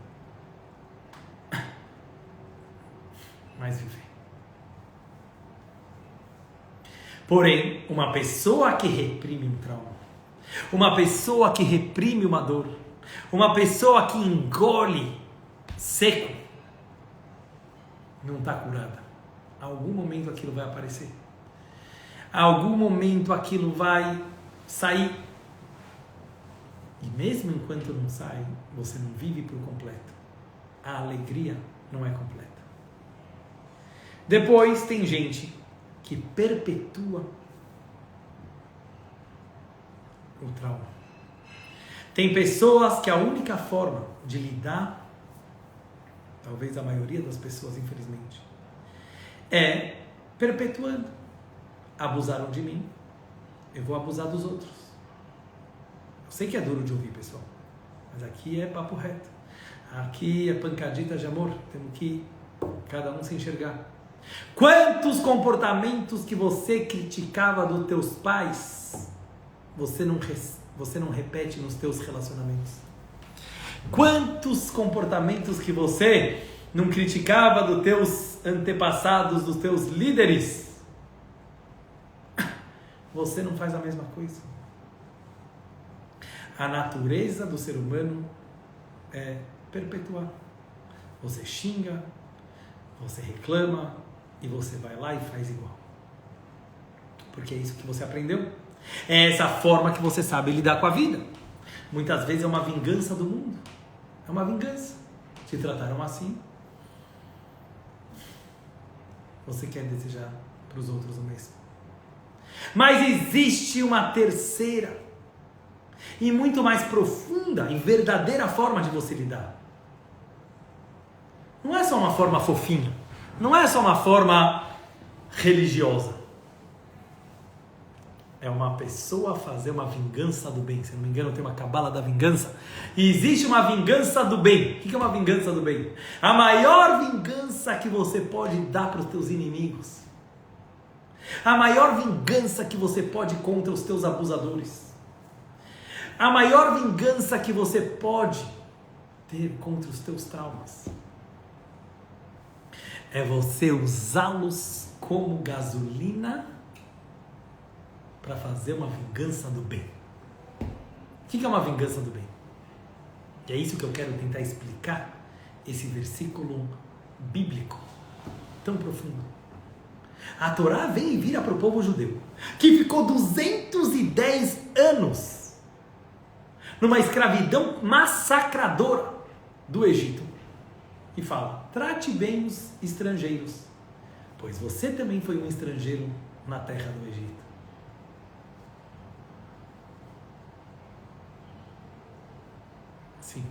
mais viver. Porém, uma pessoa que reprime um trauma, uma pessoa que reprime uma dor, uma pessoa que engole seco, não está curada. A algum momento aquilo vai aparecer. A algum momento aquilo vai sair. E mesmo enquanto não sai, você não vive por completo. A alegria não é completa. Depois tem gente que perpetua o trauma. Tem pessoas que a única forma de lidar, talvez a maioria das pessoas, infelizmente, é perpetuando. Abusaram de mim, eu vou abusar dos outros. Eu sei que é duro de ouvir, pessoal, mas aqui é papo reto. Aqui é pancadita de amor. Temos que cada um se enxergar. Quantos comportamentos que você criticava dos teus pais, você não repete nos teus relacionamentos? Quantos comportamentos que você não criticava dos teus antepassados, dos teus líderes, você não faz a mesma coisa? A natureza do ser humano é perpetuar. Você xinga, você reclama e você vai lá e faz igual. Porque é isso que você aprendeu. É essa forma que você sabe lidar com a vida. Muitas vezes é uma vingança do mundo. É uma vingança. Te trataram assim. Você quer desejar para os outros o mesmo. Mas existe uma terceira e muito mais profunda e verdadeira forma de você lidar. Não é só uma forma fofinha. Não é só uma forma religiosa. É uma pessoa fazer uma vingança do bem. Se não me engano, tem uma cabala da vingança. E existe uma vingança do bem. O que é uma vingança do bem? A maior vingança que você pode dar para os teus inimigos. A maior vingança que você pode contra os teus abusadores. A maior vingança que você pode ter contra os teus traumas. É você usá-los como gasolina para fazer uma vingança do bem. O que é uma vingança do bem? E é isso que eu quero tentar explicar, esse versículo bíblico tão profundo. A Torá vem e vira para o povo judeu. que ficou 210 anos numa escravidão massacradora do Egito, e fala: trate bem os estrangeiros, pois você também foi um estrangeiro na terra do Egito. Sim.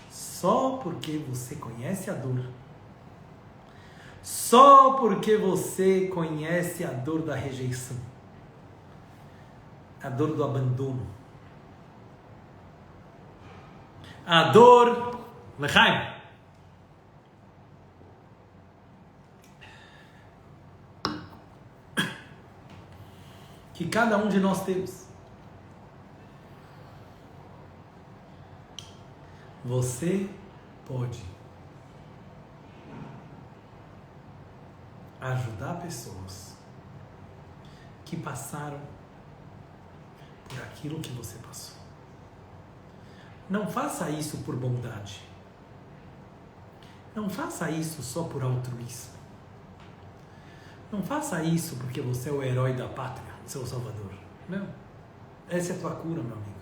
Só porque você conhece a dor, só porque você conhece a dor da rejeição, a dor do abandono, a dor, Lechaim, que cada um de nós temos. Você pode ajudar pessoas que passaram por aquilo que você passou. Não faça isso por bondade. Não faça isso só por altruísmo. Não faça isso porque você é o herói da pátria, seu salvador. Não. Essa é a tua cura, meu amigo.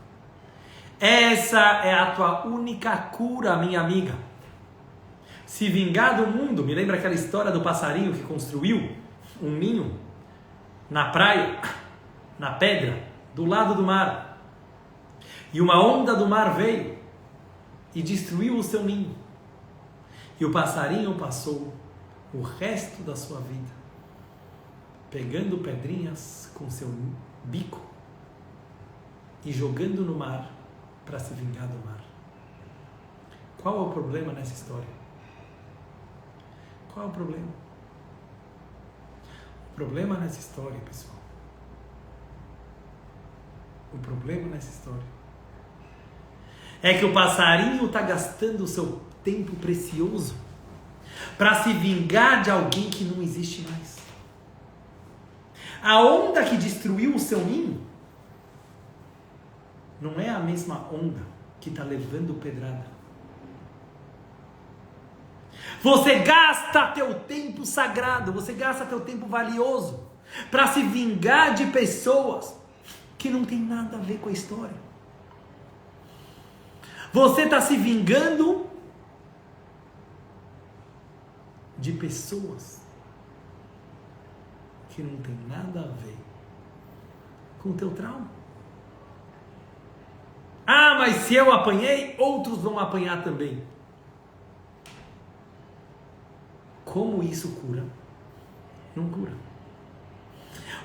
Essa é a tua única cura, minha amiga. Se vingar do mundo, me lembra aquela história do passarinho que construiu um ninho na praia, na pedra, do lado do mar. E uma onda do mar veio e destruiu o seu ninho. E o passarinho passou o resto da sua vida pegando pedrinhas com seu bico e jogando no mar para se vingar do mar. Qual é o problema nessa história? Qual é o problema? O problema nessa história, pessoal, o problema nessa história é que o passarinho está gastando o seu tempo precioso para se vingar de alguém que não existe mais. A onda que destruiu o seu ninho não é a mesma onda que está levando pedrada. Você gasta teu tempo sagrado, você gasta teu tempo valioso para se vingar de pessoas que não tem nada a ver com a história. Você está se vingando de pessoas que não tem nada a ver com o teu trauma. Ah, mas se eu apanhei, outros vão apanhar também. Como isso cura? Não cura.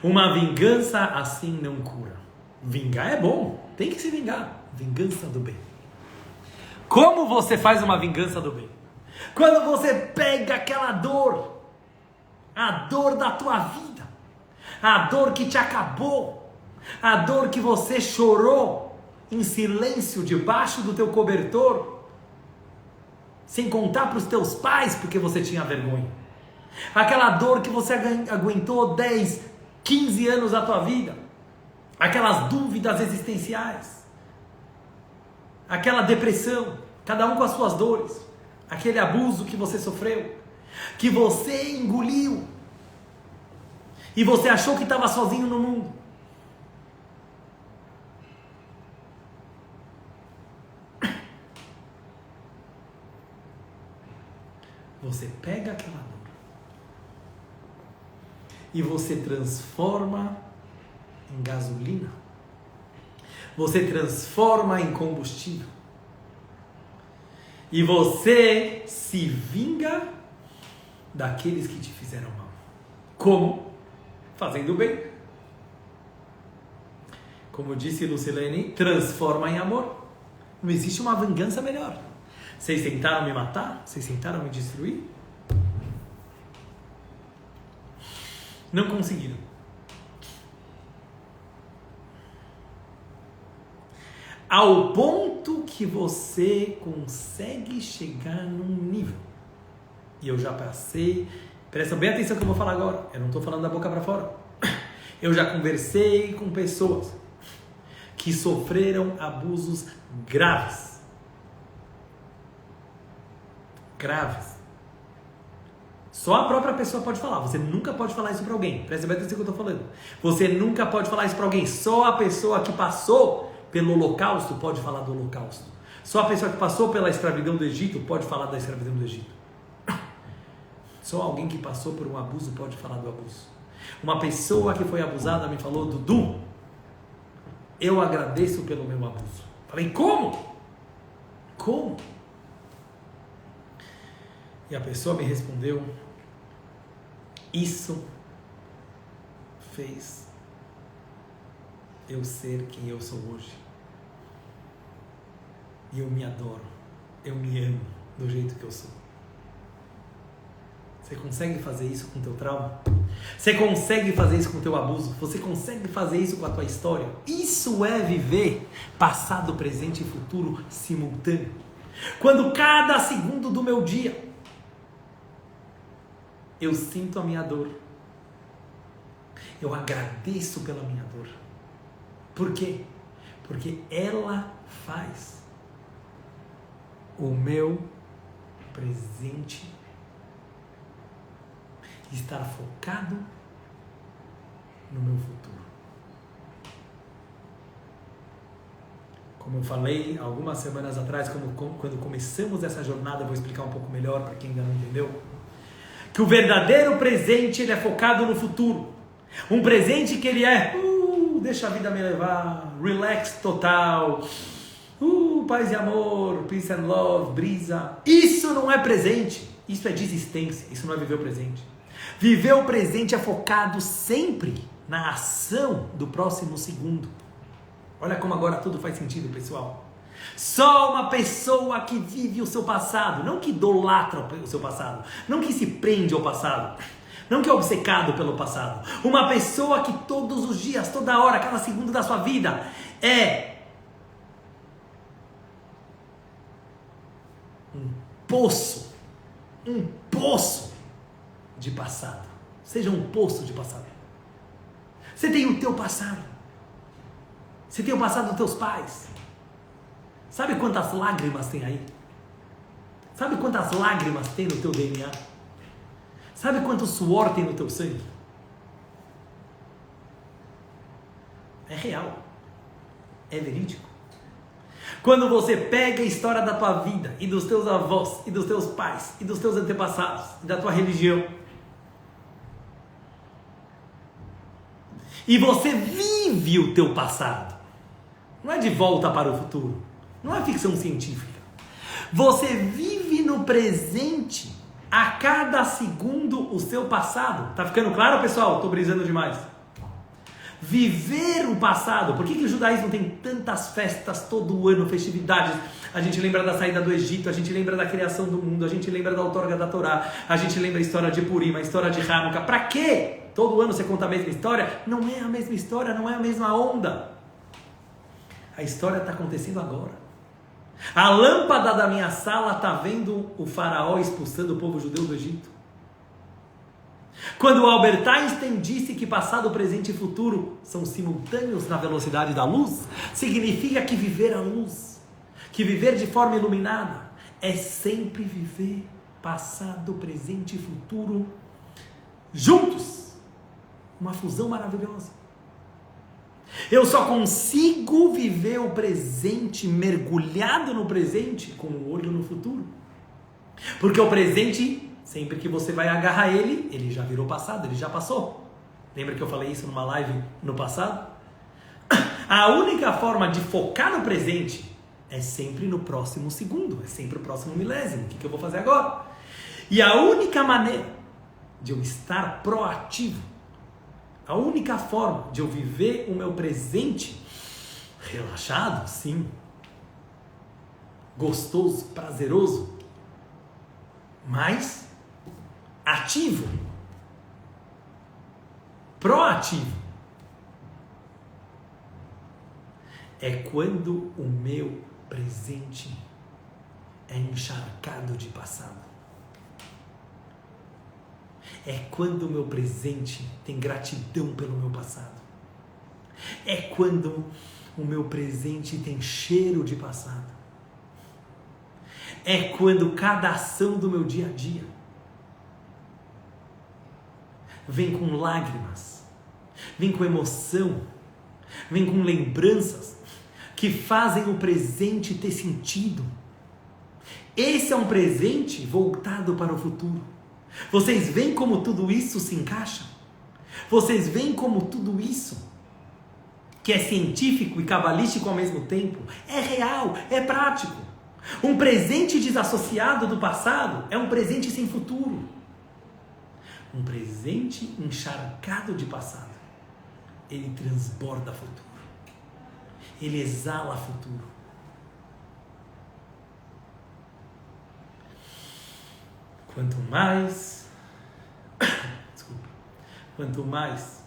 Uma vingança assim não cura. Vingar é bom, tem que se vingar. Vingança do bem. Como você faz uma vingança do bem? Quando você pega aquela dor, a dor da tua vida, a dor que te acabou, a dor que você chorou em silêncio debaixo do teu cobertor, sem contar para os teus pais porque você tinha vergonha. Aquela dor que você aguentou 10, 15 anos da tua vida, aquelas dúvidas existenciais, aquela depressão, cada um com as suas dores, aquele abuso que você sofreu, que você engoliu, e você achou que estava sozinho no mundo. Você pega aquela dor e você transforma em gasolina. Você transforma em combustível. E você se vinga daqueles que te fizeram mal. Como? Fazendo bem. Como disse Lucilene, transforma em amor. Não existe uma vingança melhor. Vocês tentaram me matar? Vocês tentaram me destruir? Não conseguiram. Ao ponto que você consegue chegar num nível. E eu já passei, presta bem atenção no que eu vou falar agora. Eu não estou falando da boca para fora. Eu já conversei com pessoas que sofreram abusos graves. Só a própria pessoa pode falar. Você nunca pode falar isso para alguém. Presta bem atenção no que eu estou falando. Você nunca pode falar isso para alguém. Só a pessoa que passou pelo holocausto pode falar do holocausto. Só a pessoa que passou pela escravidão do Egito pode falar da escravidão do Egito. Só alguém que passou por um abuso pode falar do abuso. Uma pessoa que foi abusada me falou: Dudu, eu agradeço pelo meu abuso. Falei: como? Como? E a pessoa me respondeu: isso fez eu ser quem eu sou hoje. E eu me adoro, eu me amo do jeito que eu sou. Você consegue fazer isso com o teu trauma? Você consegue fazer isso com o teu abuso? Você consegue fazer isso com a tua história? Isso é viver passado, presente e futuro simultâneo. Quando cada segundo do meu dia eu sinto a minha dor, eu agradeço pela minha dor. Por quê? Porque ela faz o meu presente estar focado no meu futuro. Como eu falei algumas semanas atrás, quando começamos essa jornada, eu vou explicar um pouco melhor para quem ainda não entendeu, que o verdadeiro presente ele é focado no futuro. Um presente que ele é deixa a vida me levar, relax total, paz e amor, peace and love, brisa. Isso não é presente, isso é desistência, isso não é viver o presente. Viver o presente é focado sempre na ação do próximo segundo. Olha como agora tudo faz sentido, pessoal. Só uma pessoa que vive o seu passado, não que idolatra o seu passado, não que se prende ao passado, não que é obcecado pelo passado. Uma pessoa que todos os dias, toda hora, cada segundo da sua vida é um poço de passado. Seja um poço de passado. Você tem o teu passado. Você tem o passado dos teus pais. Sabe quantas lágrimas tem aí? Sabe quantas lágrimas tem no teu DNA? Sabe quanto suor tem no teu sangue? É real. É verídico. Quando você pega a história da tua vida, e dos teus avós, e dos teus pais, e dos teus antepassados, e da tua religião, e você vive o teu passado, não é de volta para o futuro, não é ficção científica, você vive no presente, a cada segundo o seu passado. Tá ficando claro, pessoal? Tô brisando demais. Viver o passado. Por que o judaísmo tem tantas festas todo ano, festividades? A gente lembra da saída do Egito, a gente lembra da criação do mundo, a gente lembra da outorga da Torá, a gente lembra a história de Purim, a história de Hanukkah. Pra quê? Todo ano você conta a mesma história? Não é a mesma história, não é a mesma onda. A história está acontecendo agora. A lâmpada da minha sala está vendo o faraó expulsando o povo judeu do Egito. Quando Albert Einstein disse que passado, presente e futuro são simultâneos na velocidade da luz, significa que viver a luz, que viver de forma iluminada, é sempre viver passado, presente e futuro juntos. Uma fusão maravilhosa. Eu só consigo viver o presente, mergulhado no presente, com o olho no futuro. Porque o presente, sempre que você vai agarrar ele já virou passado, ele já passou. Lembra que eu falei isso numa live no passado? A única forma de focar no presente é sempre no próximo segundo, é sempre o próximo milésimo. O que eu vou fazer agora? E a única maneira de eu estar proativo, a única forma de eu viver o meu presente relaxado, sim, gostoso, prazeroso, mas ativo, proativo, é quando o meu presente é encharcado de passado. É quando o meu presente tem gratidão pelo meu passado. É quando o meu presente tem cheiro de passado. É quando cada ação do meu dia a dia vem com lágrimas, vem com emoção, vem com lembranças que fazem o presente ter sentido. Esse é um presente voltado para o futuro. Vocês veem como tudo isso se encaixa? Vocês veem como tudo isso, que é científico e cabalístico ao mesmo tempo, é real, é prático. Um presente desassociado do passado é um presente sem futuro. Um presente encharcado de passado, ele transborda futuro. Ele exala futuro. Quanto mais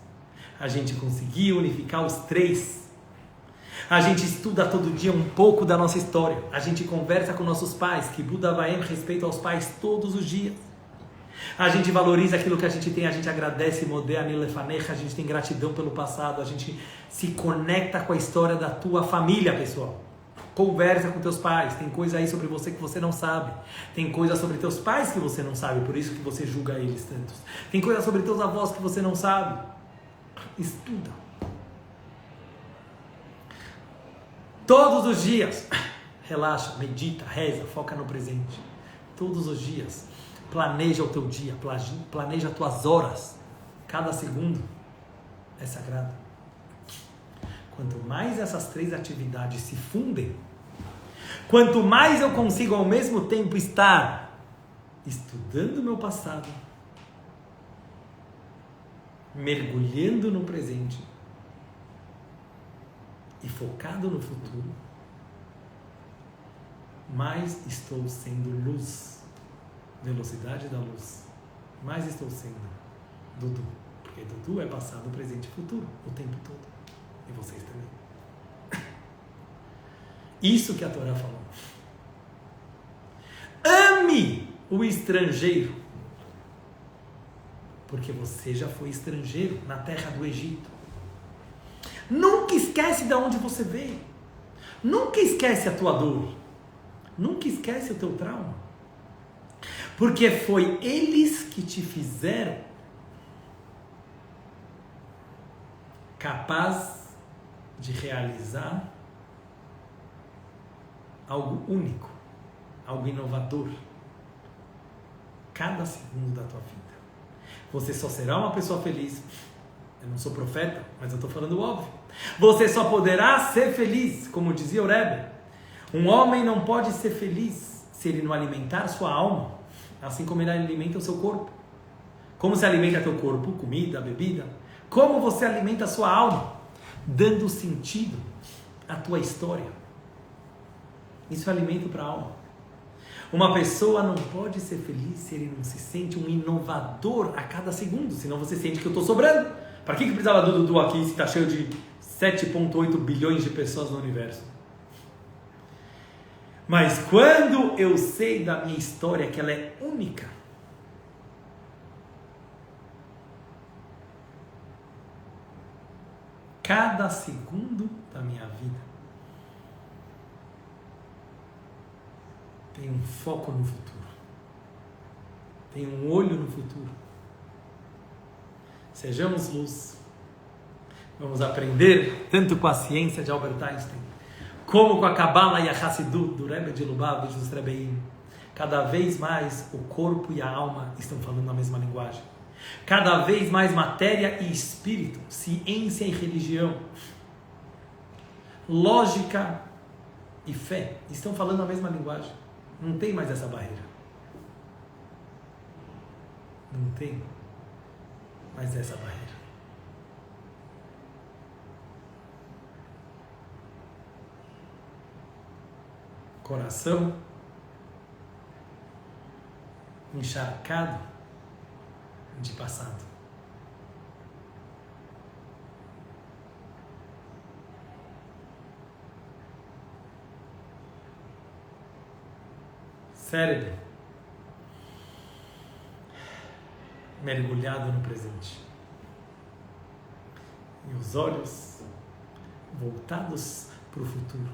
a gente conseguir unificar os três, a gente estuda todo dia um pouco da nossa história, a gente conversa com nossos pais, que Buda Vaem respeita aos pais todos os dias, a gente valoriza aquilo que a gente tem, a gente agradece, a gente tem gratidão pelo passado, a gente se conecta com a história da tua família, pessoal. Conversa com teus pais, tem coisa aí sobre você que você não sabe, tem coisa sobre teus pais que você não sabe, por isso que você julga eles tantos, tem coisa sobre teus avós que você não sabe. Estuda todos os dias, relaxa, medita, reza, foca no presente, todos os dias, planeja o teu dia, planeja as tuas horas, cada segundo é sagrado. Quanto mais essas três atividades se fundem, quanto mais eu consigo ao mesmo tempo estar estudando o meu passado, mergulhando no presente e focado no futuro, mais estou sendo luz, velocidade da luz, mais estou sendo Dudu, porque Dudu é passado, presente e futuro o tempo todo. E vocês também. Isso que a Torá falou. Ame o estrangeiro, porque você já foi estrangeiro na terra do Egito. Nunca esquece de onde você veio. Nunca esquece a tua dor. Nunca esquece o teu trauma. Porque foi eles que te fizeram capaz de realizar algo único, algo inovador, cada segundo da tua vida. Você só será uma pessoa feliz. Eu não sou profeta, mas eu estou falando o óbvio. Você só poderá ser feliz, como dizia o Rebbe. Um homem não pode ser feliz se ele não alimentar sua alma, assim como ele alimenta o seu corpo. Como se alimenta teu corpo? Comida, bebida. Como você alimenta a sua alma? Dando sentido à tua história. Isso é alimento para a alma. Uma pessoa não pode ser feliz se ele não se sente um inovador a cada segundo, senão você sente que eu estou sobrando. Para que precisava do Dudu aqui se está cheio de 7,8 bilhões de pessoas no universo? Mas quando eu sei da minha história que ela é única, cada segundo da minha vida tem um foco no futuro, tem um olho no futuro. Sejamos luz. Vamos aprender tanto com a ciência de Albert Einstein, como com a Kabbalah e a Hassidut do Rebbe de Lubavitch, dos Rebbeim. Cada vez mais o corpo e a alma estão falando a mesma linguagem. Cada vez mais matéria e espírito, ciência e religião, lógica e fé estão falando a mesma linguagem. Não tem mais essa barreira. Não tem mais essa barreira. Coração encharcado de passado. Cérebro mergulhado no presente. E os olhos voltados para o futuro.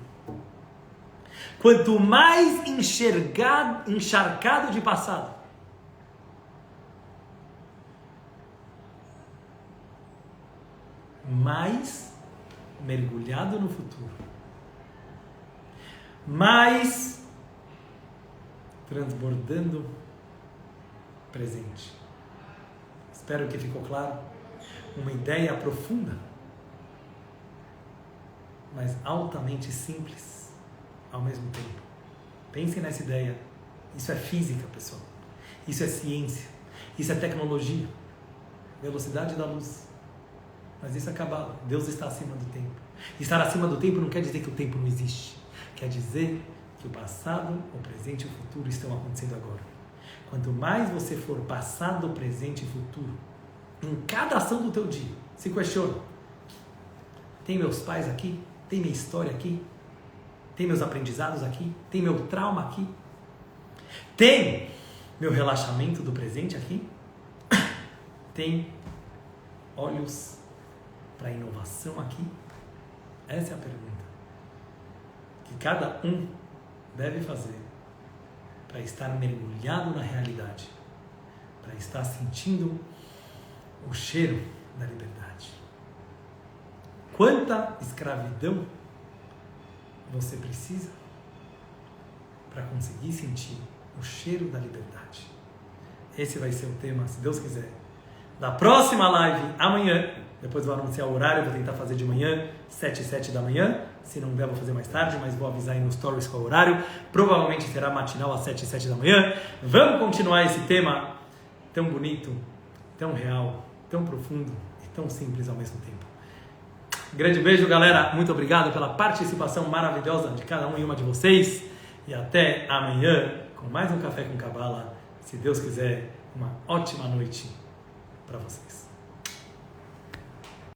Quanto mais encharcado de passado, mais mergulhado no futuro, mais transbordando presente. Espero que ficou claro. Uma ideia profunda, mas altamente simples ao mesmo tempo. Pensem nessa ideia. Isso é física, pessoal. Isso é ciência. Isso é tecnologia. Velocidade da luz. Mas isso é cabala. Deus está acima do tempo. Estar acima do tempo não quer dizer que o tempo não existe. Quer dizer que o passado, o presente e o futuro estão acontecendo agora. Quanto mais você for passado, presente e futuro, em cada ação do teu dia, se questiona. Tem meus pais aqui? Tem minha história aqui? Tem meus aprendizados aqui? Tem meu trauma aqui? Tem meu relaxamento do presente aqui? Tem olhos para inovação aqui? Essa é a pergunta que cada um deve fazer para estar mergulhado na realidade, para estar sentindo o cheiro da liberdade. Quanta escravidão você precisa para conseguir sentir o cheiro da liberdade? Esse vai ser o tema, se Deus quiser, da próxima live amanhã. Depois vou anunciar o horário, vou tentar fazer de manhã, 7 e 7 da manhã. Se não der, vou fazer mais tarde, mas vou avisar aí nos stories qual é o horário. Provavelmente será matinal às 7 e 7 da manhã. Vamos continuar esse tema tão bonito, tão real, tão profundo e tão simples ao mesmo tempo. Grande beijo, galera. Muito obrigado pela participação maravilhosa de cada um e uma de vocês. E até amanhã com mais um Café com Cabala. Se Deus quiser, uma ótima noite para vocês.